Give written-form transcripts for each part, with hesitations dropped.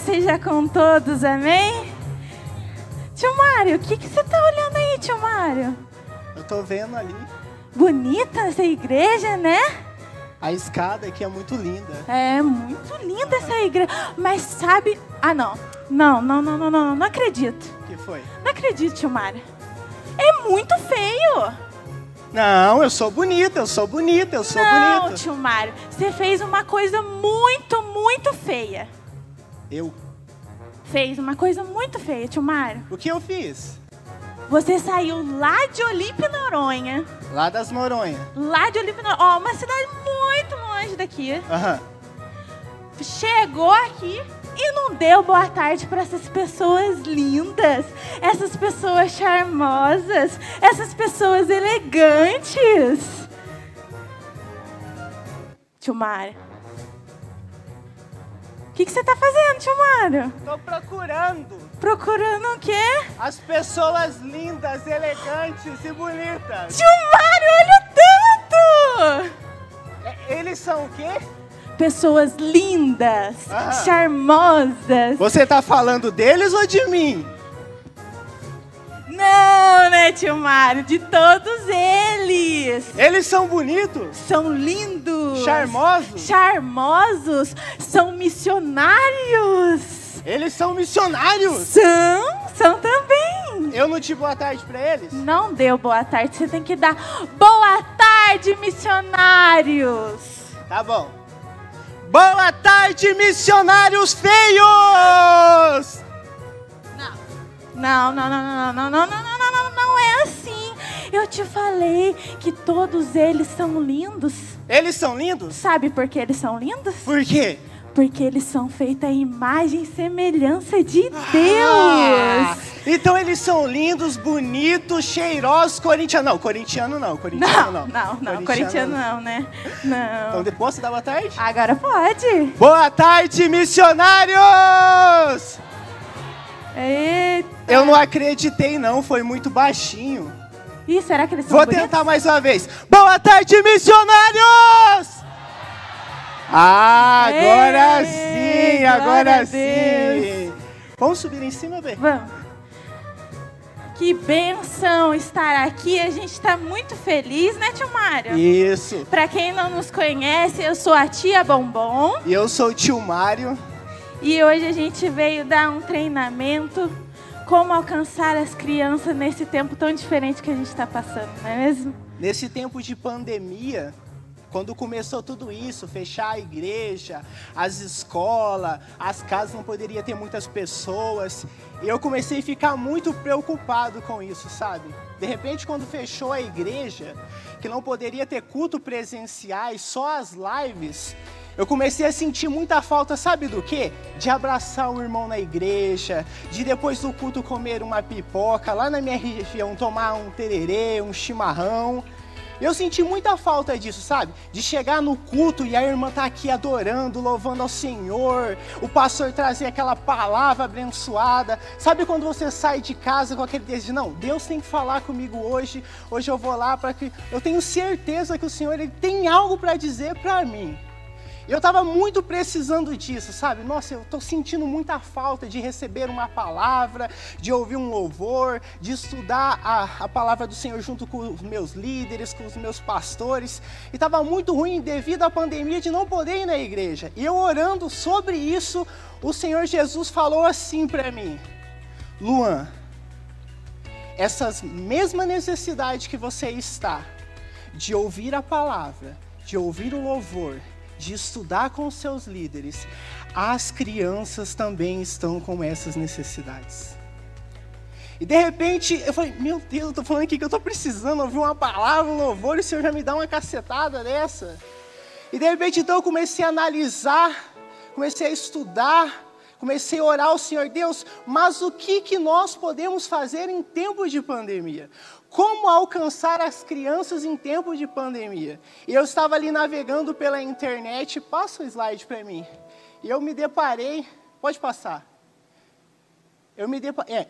Seja com todos, amém? Tio Mário, o que você tá olhando aí, tio Mário? Eu tô vendo ali. Bonita essa igreja, né? A escada aqui é muito linda. É muito linda essa igreja. Mas sabe... Ah, não. Não acredito. O que foi? Não acredito, tio Mário. É muito feio. Não, eu sou bonita. Não, tio Mário. Você fez uma coisa muito feia. Eu? Fez uma coisa muito feia, tio Mário. O que eu fiz? Você saiu lá de Olímpia, Noronha. Lá das Noronha. Lá de Olímpia, Noronha. Ó, uma cidade muito longe daqui. Aham. Chegou aqui e não deu boa tarde para essas pessoas lindas, essas pessoas charmosas, essas pessoas elegantes. Tio Mário. O que você tá fazendo, tio Mário? Tô procurando. Procurando o quê? As pessoas lindas, elegantes e bonitas. Tio Mário, olha tanto! Eles são o quê? Pessoas lindas, charmosas. Você tá falando deles ou de mim? Não, né, tio Mário? De todos eles. Eles são bonitos? São lindos. Charmosos? Charmosos. São missionários. Eles são missionários? São também. Eu não te boa tarde pra eles? Não deu boa tarde, você tem que dar boa tarde, missionários. Tá bom. Boa tarde, missionários feios! Não é assim. Eu te falei que todos eles são lindos. Eles são lindos? Sabe por que eles são lindos? Por quê? Porque eles são feitos à imagem e semelhança de Deus. Então eles são lindos, bonitos, cheirosos, corintianos. Não, corintiano não. Corintiano não, né? Não. Então depois você dá boa tarde? Agora pode. Boa tarde, missionários! Eita. Eu não acreditei não, foi muito baixinho. Ih, será que eles são Vou bonitos? tentar mais uma vez. Boa tarde, missionários! Ah, agora sim. Vamos subir em cima, Bê? Vamos. Que bênção estar aqui. A gente está muito feliz, né, tio Mário? Isso. Para quem não nos conhece, eu sou a tia Bombom. E eu sou o tio Mário. E hoje a gente veio dar um treinamento como alcançar as crianças nesse tempo tão diferente que a gente está passando, não é mesmo? Nesse tempo de pandemia, quando começou tudo isso, fechar a igreja, as escolas, as casas não poderiam ter muitas pessoas, e eu comecei a ficar muito preocupado com isso, sabe? De repente, quando fechou a igreja, que não poderia ter culto presenciais, só as lives, eu comecei a sentir muita falta, sabe do quê? De abraçar o irmão na igreja, de depois do culto comer uma pipoca, lá na minha região tomar um tererê, um chimarrão. Eu senti muita falta disso, sabe? De chegar no culto e a irmã tá aqui adorando, louvando ao Senhor, o pastor trazer aquela palavra abençoada. Sabe quando você sai de casa com aquele desejo de, não, Deus tem que falar comigo hoje eu vou lá para que eu tenho certeza que o Senhor ele tem algo para dizer para mim. Eu estava muito precisando disso, sabe? Nossa, eu estou sentindo muita falta de receber uma palavra, de ouvir um louvor, de estudar a palavra do Senhor junto com os meus líderes, com os meus pastores. E estava muito ruim devido à pandemia de não poder ir na igreja. E eu orando sobre isso, o Senhor Jesus falou assim para mim: Luan, essas mesma necessidade que você está de ouvir a palavra, de ouvir o louvor, de estudar com os seus líderes, as crianças também estão com essas necessidades. E de repente, eu falei, meu Deus, eu estou falando aqui que eu estou precisando ouvir uma palavra, um louvor, e o Senhor já me dá uma cacetada dessa. E de repente, então, eu comecei a analisar, comecei a estudar, comecei a orar ao Senhor, Deus, mas o que nós podemos fazer em tempo de pandemia? Como alcançar as crianças em tempo de pandemia? E eu estava ali navegando pela internet, passa o slide para mim. E eu me deparei, pode passar.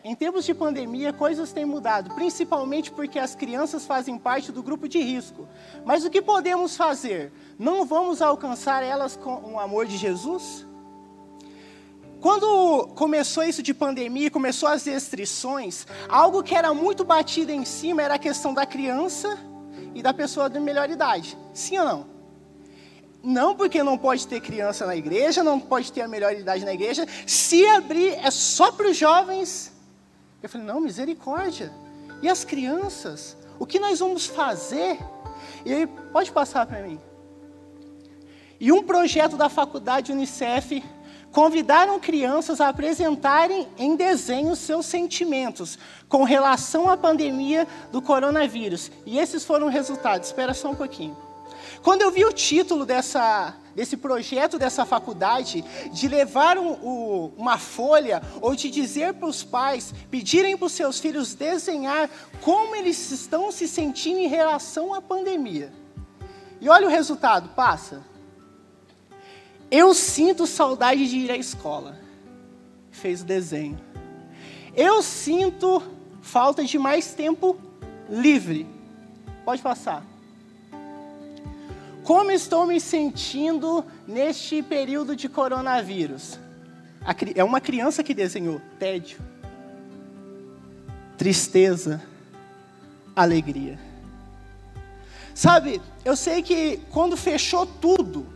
Em tempos de pandemia, coisas têm mudado, principalmente porque as crianças fazem parte do grupo de risco. Mas o que podemos fazer? Não vamos alcançar elas com o amor de Jesus? Quando começou isso de pandemia, começou as restrições, algo que era muito batido em cima era a questão da criança e da pessoa de melhor idade. Sim ou não? Não, porque não pode ter criança na igreja, não pode ter a melhor idade na igreja. Se abrir, é só para os jovens. Eu falei, não, misericórdia. E as crianças? O que nós vamos fazer? E aí, pode passar para mim. E um projeto da faculdade Unicef convidaram crianças a apresentarem em desenho seus sentimentos com relação à pandemia do coronavírus. E esses foram os resultados. Espera só um pouquinho. Quando eu vi o título desse projeto dessa faculdade, de levar uma folha, ou de dizer para os pais, pedirem para os seus filhos desenhar como eles estão se sentindo em relação à pandemia. E olha o resultado, passa. Eu sinto saudade de ir à escola. Fez o desenho. Eu sinto falta de mais tempo livre. Pode passar. Como estou me sentindo neste período de coronavírus? É uma criança que desenhou tédio, tristeza, alegria. Sabe, eu sei que quando fechou tudo,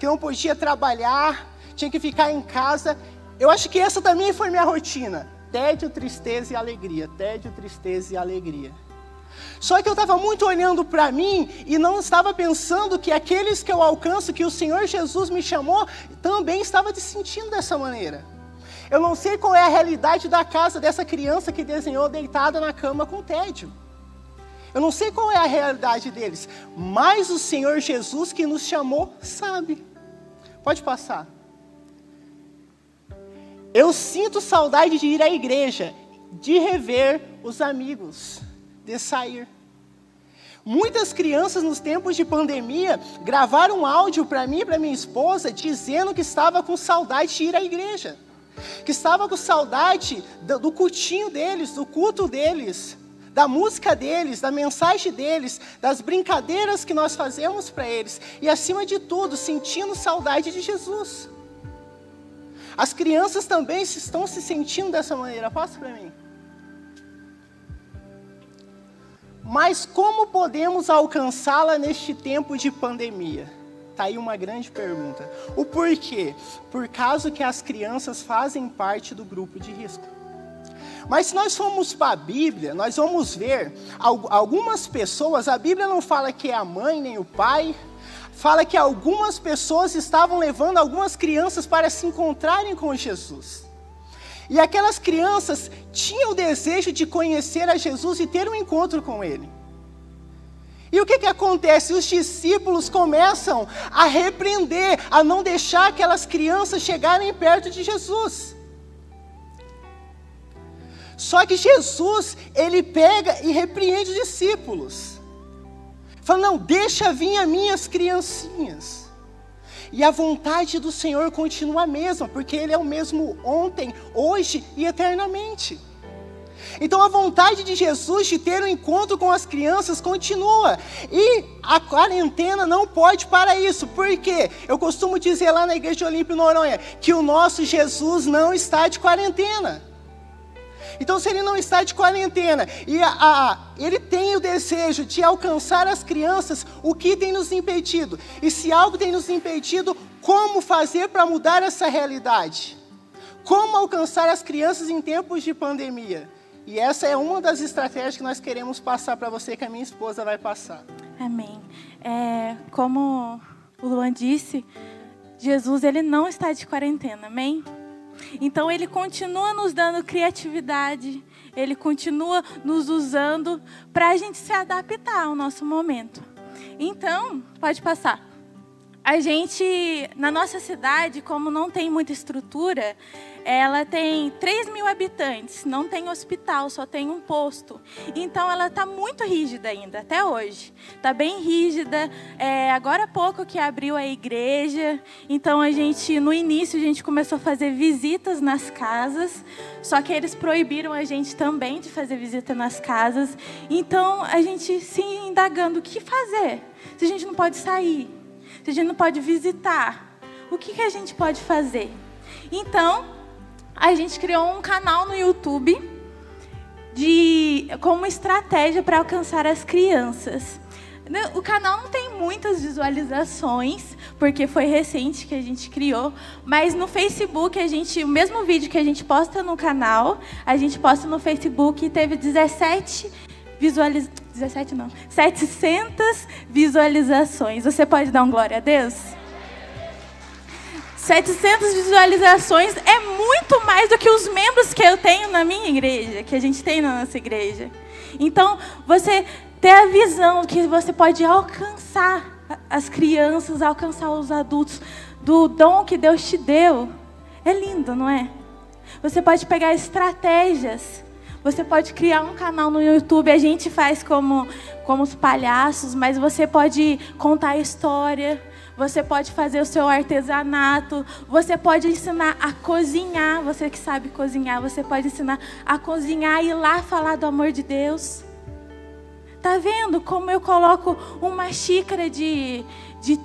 que não podia trabalhar, tinha que ficar em casa. Eu acho que essa também foi minha rotina. Tédio, tristeza e alegria. Tédio, tristeza e alegria. Só que eu estava muito olhando para mim e não estava pensando que aqueles que eu alcanço, que o Senhor Jesus me chamou, também estava se sentindo dessa maneira. Eu não sei qual é a realidade da casa dessa criança que desenhou deitada na cama com tédio. Eu não sei qual é a realidade deles, mas o Senhor Jesus que nos chamou sabe. Pode passar. Eu sinto saudade de ir à igreja, de rever os amigos, de sair. Muitas crianças nos tempos de pandemia gravaram um áudio para mim e para minha esposa dizendo que estava com saudade de ir à igreja, que estava com saudade do cultinho deles, do culto deles, da música deles, da mensagem deles, das brincadeiras que nós fazemos para eles. E acima de tudo, sentindo saudade de Jesus. As crianças também estão se sentindo dessa maneira. Passa para mim. Mas como podemos alcançá-la neste tempo de pandemia? Está aí uma grande pergunta. O porquê? Por causa que as crianças fazem parte do grupo de risco. Mas se nós formos para a Bíblia, nós vamos ver algumas pessoas, a Bíblia não fala que é a mãe nem o pai, fala que algumas pessoas estavam levando algumas crianças para se encontrarem com Jesus. E aquelas crianças tinham o desejo de conhecer a Jesus e ter um encontro com Ele. E o que acontece? Os discípulos começam a repreender, a não deixar aquelas crianças chegarem perto de Jesus. Só que Jesus, Ele pega e repreende os discípulos. Fala, não, deixa vir as minhas criancinhas. E a vontade do Senhor continua a mesma, porque Ele é o mesmo ontem, hoje e eternamente. Então a vontade de Jesus de ter um encontro com as crianças continua. E a quarentena não pode parar isso. Por quê? Eu costumo dizer lá na Igreja de Olímpio, Noronha, que o nosso Jesus não está de quarentena. Então, se ele não está de quarentena e ele tem o desejo de alcançar as crianças, o que tem nos impedido? E se algo tem nos impedido, como fazer para mudar essa realidade? Como alcançar as crianças em tempos de pandemia? E essa é uma das estratégias que nós queremos passar para você, que a minha esposa vai passar. Amém. Como o Luan disse, Jesus ele não está de quarentena, amém? Então, Ele continua nos dando criatividade, Ele continua nos usando para a gente se adaptar ao nosso momento. Então, pode passar. A gente, na nossa cidade, como não tem muita estrutura, ela tem 3.000 habitantes, não tem hospital, só tem um posto. Então, ela está muito rígida ainda, até hoje. Está bem rígida. Agora há pouco que abriu a igreja. Então, no início, a gente começou a fazer visitas nas casas. Só que eles proibiram a gente também de fazer visita nas casas. Então, a gente se indagando, o que fazer? Se a gente não pode sair, se a gente não pode visitar, o que a gente pode fazer? Então, a gente criou um canal no YouTube como estratégia para alcançar as crianças. O canal não tem muitas visualizações, porque foi recente que a gente criou, mas no Facebook, o mesmo vídeo que a gente posta no canal, a gente posta no Facebook e teve 700 visualizações. Você pode dar um glória a Deus? 700 visualizações é muito mais do que os membros que eu tenho na minha igreja, que a gente tem na nossa igreja. Então, você ter a visão que você pode alcançar as crianças, alcançar os adultos, do dom que Deus te deu, é lindo, não é? Você pode pegar estratégias. Você pode criar um canal no YouTube, a gente faz como os palhaços, mas você pode contar a história, você pode fazer o seu artesanato, você pode ensinar a cozinhar, você que sabe cozinhar, você pode ensinar a cozinhar e ir lá falar do amor de Deus. Tá vendo como eu coloco uma xícara de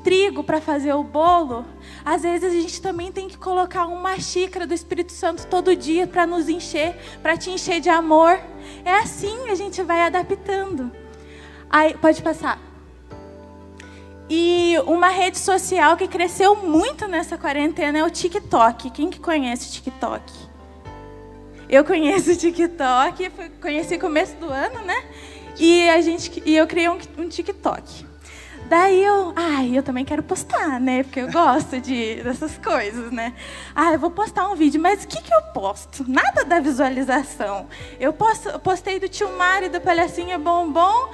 trigo para fazer o bolo? Às vezes a gente também tem que colocar uma xícara do Espírito Santo todo dia para nos encher, para te encher de amor. É assim, a gente vai adaptando. Aí, pode passar. E uma rede social que cresceu muito nessa quarentena é o TikTok. Quem que conhece o TikTok? Eu conheço o TikTok, conheci no começo do ano, né? E eu criei um TikTok. Daí eu também quero postar, né? Porque eu gosto dessas coisas, né? Eu vou postar um vídeo, mas o que eu posto? Nada da visualização. Eu postei do Tio Mário, do Palhacinha Bombom.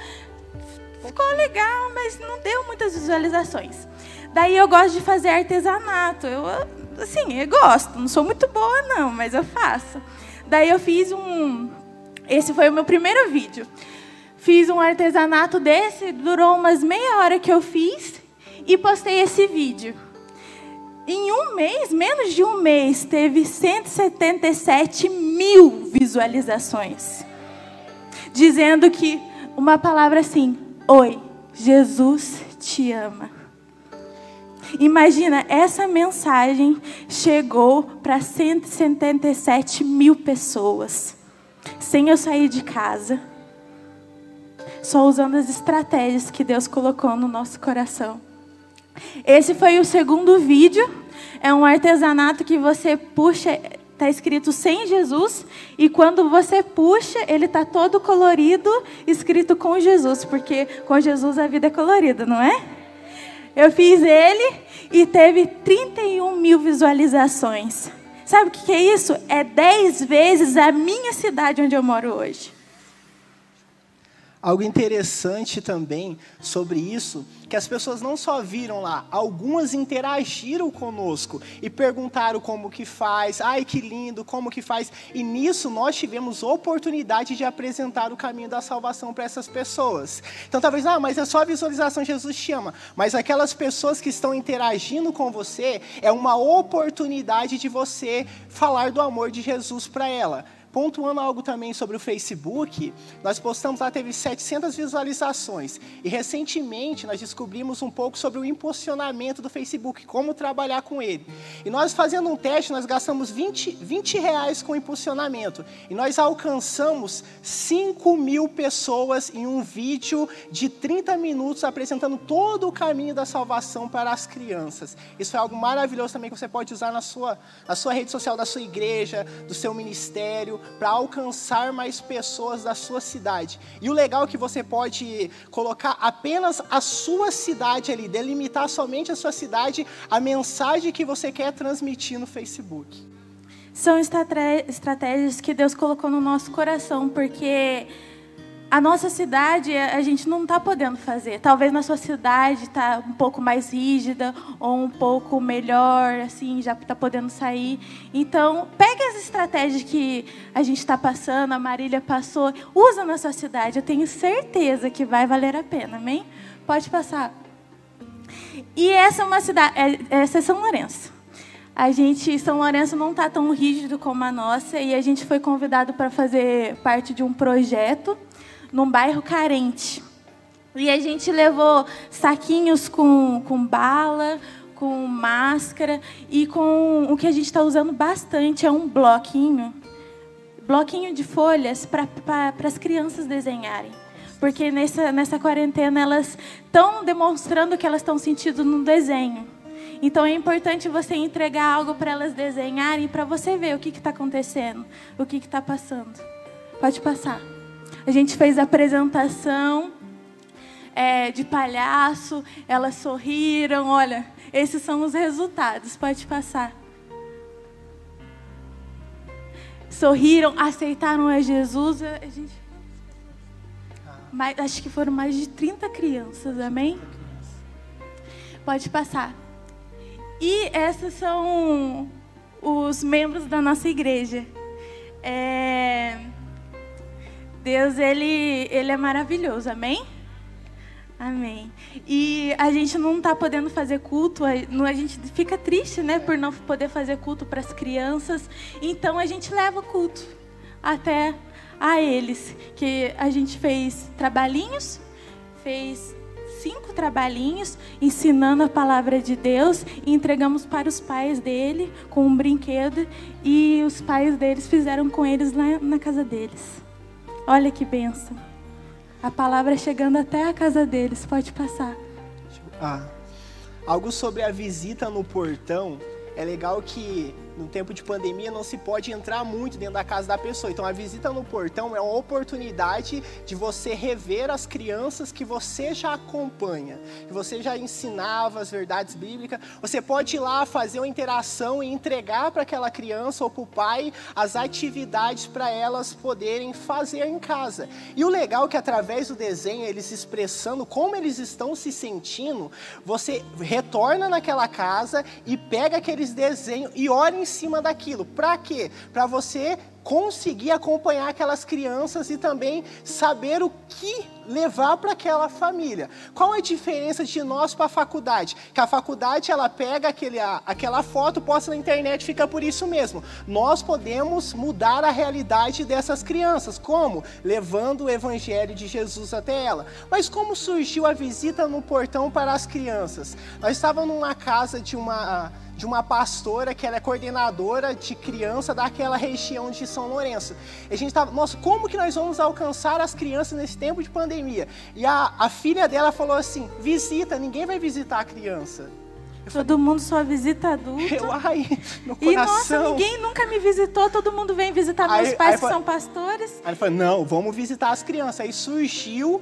Ficou legal, mas não deu muitas visualizações. Daí eu gosto de fazer artesanato. Eu gosto. Não sou muito boa, não, mas eu faço. Daí eu fiz Esse foi o meu primeiro vídeo. Fiz um artesanato desse, durou umas meia hora que eu fiz e postei esse vídeo. Em um mês, menos de um mês, teve 177.000 visualizações. Dizendo que uma palavra assim: oi, Jesus te ama. Imagina, essa mensagem chegou para 177.000 pessoas. Sem eu sair de casa. Só usando as estratégias que Deus colocou no nosso coração. Esse foi o segundo vídeo. É um artesanato que você puxa, está escrito sem Jesus. E quando você puxa, ele está todo colorido, escrito com Jesus. Porque com Jesus a vida é colorida, não é? Eu fiz ele e teve 31.000 visualizações. Sabe o que é isso? É 10 vezes a minha cidade onde eu moro hoje. Algo interessante também sobre isso, que as pessoas não só viram lá, algumas interagiram conosco e perguntaram como que faz, ai que lindo, como que faz. E nisso nós tivemos oportunidade de apresentar o caminho da salvação para essas pessoas. Então talvez, mas é só a visualização, Jesus te ama. Mas aquelas pessoas que estão interagindo com você, é uma oportunidade de você falar do amor de Jesus para ela. pontuando algo também sobre o Facebook, nós postamos lá, teve 700 visualizações. E recentemente nós descobrimos um pouco sobre o impulsionamento do Facebook, como trabalhar com ele. E nós fazendo um teste, nós gastamos 20 reais com impulsionamento. E nós alcançamos 5.000 pessoas em um vídeo de 30 minutos apresentando todo o caminho da salvação para as crianças. Isso é algo maravilhoso também que você pode usar na sua rede social, da sua igreja, do seu ministério, para alcançar mais pessoas da sua cidade. E o legal é que você pode colocar apenas a sua cidade ali, delimitar somente a sua cidade, a mensagem que você quer transmitir no Facebook. São estratégias que Deus colocou no nosso coração, porque a nossa cidade, a gente não está podendo fazer. Talvez na sua cidade está um pouco mais rígida ou um pouco melhor, assim, já está podendo sair. Então, pegue as estratégias que a gente está passando, a Marília passou, usa na sua cidade. Eu tenho certeza que vai valer a pena, amém? Pode passar. E essa é uma cidade, essa é São Lourenço. São Lourenço não está tão rígido como a nossa e a gente foi convidado para fazer parte de um projeto num bairro carente. E a gente levou saquinhos com bala, com máscara e com o que a gente está usando bastante é um bloquinho de folhas para as crianças desenharem. Porque nessa quarentena elas estão demonstrando o que elas estão sentindo no desenho. Então é importante você entregar algo para elas desenharem, para você ver o que está acontecendo, o que está passando. Pode passar. A gente fez a apresentação de palhaço, elas sorriram, olha, esses são os resultados, pode passar. Sorriram, aceitaram a Jesus, acho que foram mais de 30 crianças, amém? Pode passar. E esses são os membros da nossa igreja. Deus, ele é maravilhoso, amém? Amém. E a gente não está podendo fazer culto, a gente fica triste, né, por não poder fazer culto para as crianças. Então a gente leva o culto até a eles, que a gente fez trabalhinhos, fez 5 trabalhinhos ensinando a palavra de Deus e entregamos para os pais dele com um brinquedo e os pais deles fizeram com eles na casa deles. Olha que bênção. A palavra chegando até a casa deles. Pode passar. Algo sobre a visita no portão. É legal que no tempo de pandemia não se pode entrar muito dentro da casa da pessoa. Então a visita no portão é uma oportunidade de você rever as crianças que você já acompanha, que você já ensinava as verdades bíblicas. Você pode ir lá fazer uma interação e entregar para aquela criança ou para o pai as atividades para elas poderem fazer em casa. E o legal é que através do desenho, eles expressando como eles estão se sentindo, você retorna naquela casa e pega aqueles desenhos e olha em cima daquilo. Para quê? Para você conseguir acompanhar aquelas crianças e também saber o que levar para aquela família. Qual a diferença de nós para a faculdade? Que a faculdade, ela pega aquela foto, posta na internet, fica por isso mesmo. Nós podemos mudar a realidade dessas crianças. Como? Levando o evangelho de Jesus até ela. Mas como surgiu a visita no portão para as crianças? Nós estávamos numa casa de uma pastora que ela é coordenadora de criança daquela região de São Lourenço. E a gente estava, nossa, como que nós vamos alcançar as crianças nesse tempo de pandemia? E a filha dela falou assim, visita, ninguém vai visitar a criança. Todo mundo só visita adulto. No coração. E nossa, ninguém nunca me visitou, todo mundo vem visitar meus pais que são pastores. Aí ele falou, não, vamos visitar as crianças. Aí surgiu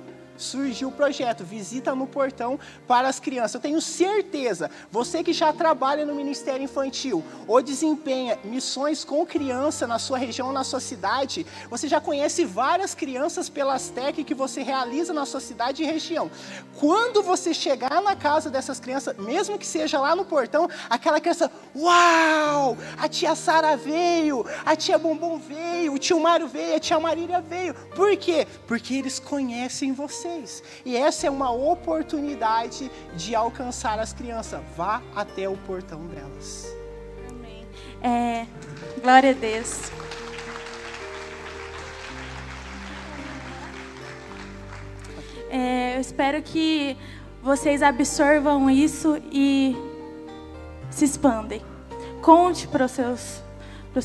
o projeto Visita no Portão para as Crianças. Eu tenho certeza, você que já trabalha no Ministério Infantil ou desempenha missões com criança na sua região, na sua cidade, você já conhece várias crianças pelas TEC que você realiza na sua cidade e região. Quando você chegar na casa dessas crianças, mesmo que seja lá no portão, aquela criança, uau, a tia Sara veio, a tia Bombom veio, o tio Mário veio, a tia Marília veio. Por quê? Porque eles conhecem você. E essa é uma oportunidade de alcançar as crianças. Vá até o portão delas. Amém. Glória a Deus. espero que vocês absorvam isso e se expandem. Conte para os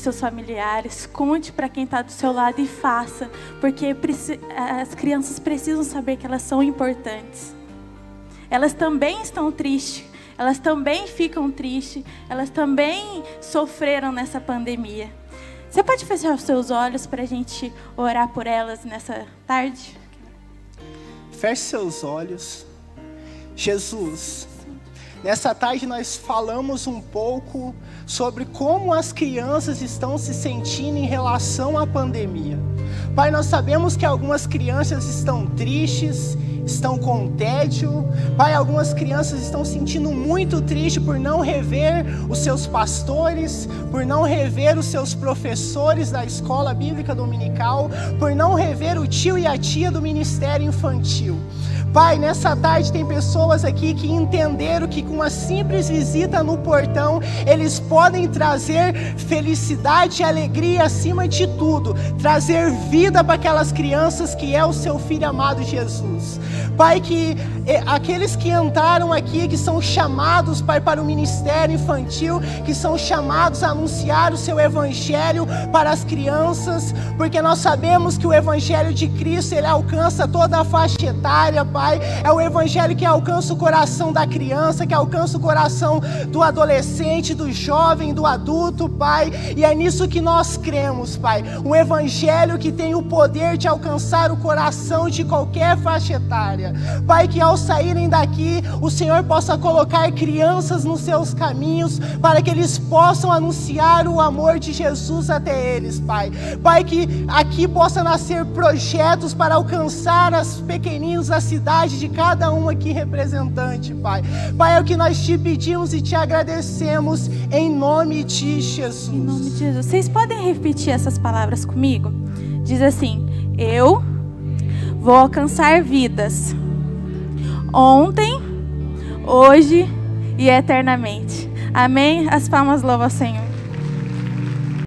seus familiares, conte para quem está do seu lado e faça, porque as crianças precisam saber que elas são importantes. Elas também estão tristes, elas também ficam tristes, elas também sofreram nessa pandemia. Você pode fechar os seus olhos para a gente orar por elas nessa tarde? Feche seus olhos. Jesus, nessa tarde nós falamos um pouco sobre como as crianças estão se sentindo em relação à pandemia. Pai, nós sabemos que algumas crianças estão tristes, estão com tédio. Pai, algumas crianças estão sentindo muito triste por não rever os seus pastores, por não rever os seus professores da escola bíblica dominical, por não rever o tio e a tia do ministério infantil. Pai, nessa tarde tem pessoas aqui que entenderam que com uma simples visita no portão, eles podem trazer felicidade e alegria acima de tudo, trazer vida para aquelas crianças que é o seu filho amado Jesus. Pai, que aqueles que entraram aqui, que são chamados, Pai, para o ministério infantil, que são chamados a anunciar o seu evangelho para as crianças, porque nós sabemos que o evangelho de Cristo, ele alcança toda a faixa etária, Pai. É o evangelho que alcança o coração da criança, que alcança o coração do adolescente, do jovem, do adulto, Pai. E é nisso que nós cremos, Pai. Um evangelho que tem o poder de alcançar o coração de qualquer faixa etária. Pai, que ao saírem daqui, o Senhor possa colocar crianças nos seus caminhos, para que eles possam anunciar o amor de Jesus até eles, Pai. Pai, que aqui possa nascer projetos para alcançar as pequeninos da cidade de cada um aqui representante, Pai. Pai, é o que nós te pedimos e te agradecemos em nome de Jesus. Em nome de Jesus. Vocês podem repetir essas palavras comigo? Diz assim: eu vou alcançar vidas ontem, hoje e eternamente. Amém? As palmas louvam ao Senhor.